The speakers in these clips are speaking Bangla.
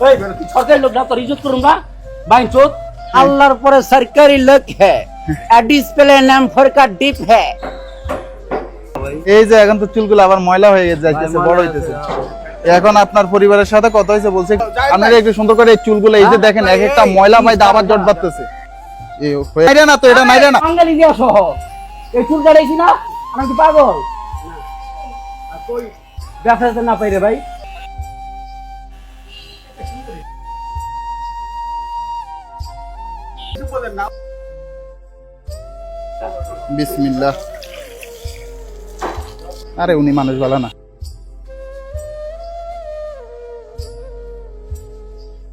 এই সরকারি লোক না, তোর ইজ্জত করুন না বাইন চোদ। আল্লাহর পরে সরকারি লোক হ্যাঁ, ডিসপ্লে নাম ফরকা ডিপ হ্যাঁ। এই যে এখন তো চুলগুলো আবার ময়লা হয়ে যাইতেছে, বড় হইতেছে। এখন আপনার পরিবারের সাথে কথা হয়েছে, বলছে আপনারা একটু সুন্দর করে এই চুলগুলো, এই যে দেখেন এক একটা ময়লা পাইতে আবার জট বাঁধতেছে। নাইরে না তো, এটা নাইরে না। বাঙালি দিয়া সহ এই চুল কাটাইছি না, আমি কি পাগল? ব্যবসাতে না পাইরে ভাই। বিসমিল্লাহ। আরে উনি মানুষ ভালো না।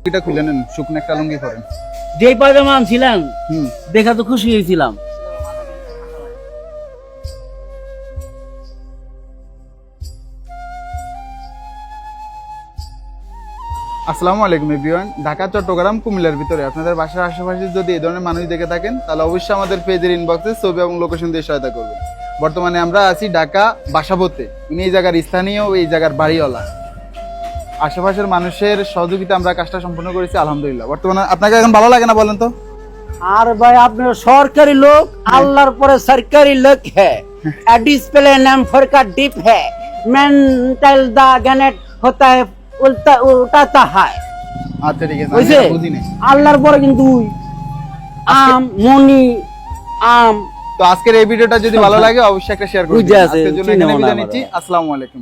এটা খুলে নেন, শুকনো একটা লুঙ্গি করেন। যেই পায়জামা আনছিলেন দেখা তো খুশি হয়েছিলাম। আসসালামু আলাইকুম এভরিওয়ান। ঢাকা, চট্টগ্রাম, কুমিল্লার ভিতরে আপনাদের বাসার আশেপাশে যদি এই ধরনের মানুষ দেখে থাকেন, তাহলে অবশ্যই আমাদের পেজের ইনবক্সে ছবি এবং লোকেশন দিয়ে সহায়তা করবেন। বর্তমানে আমরা আছি ঢাকা বাসাবোতে। উনি এই জায়গার স্থানীয়, এই জায়গার বাড়িওয়ালা। আশেপাশের মানুষের সহযোগিতা আমরা কাজটা সম্পূর্ণ করেছি আলহামদুলিল্লাহ। বর্তমানে আপনাকে এখন ভালো লাগে না বলেন তো? আর ভাই আপনার সরকারি লোক, আল্লাহর পরে সরকারি লোক হ্যাঁ, ডিসপ্লে নাম ফরকা ডিপ হ্যাঁ, মেন্টাল দা গ্যানেট হতা है উল্টাতা হয়। আচ্ছা ঠিক আছে, বুঝছে? আমি বুঝি নাই। আল্লাহর পরে কিন্তু আম মনি আম। তো আজকের এই ভিডিওটা যদি ভালো লাগে অবশ্যই একটা শেয়ার করবেন। বুঝে আছে, আজকের জন্য চিনেও এখানে না বিদায় আমরা। নিচ্ছি। আসসালামু আলাইকুম।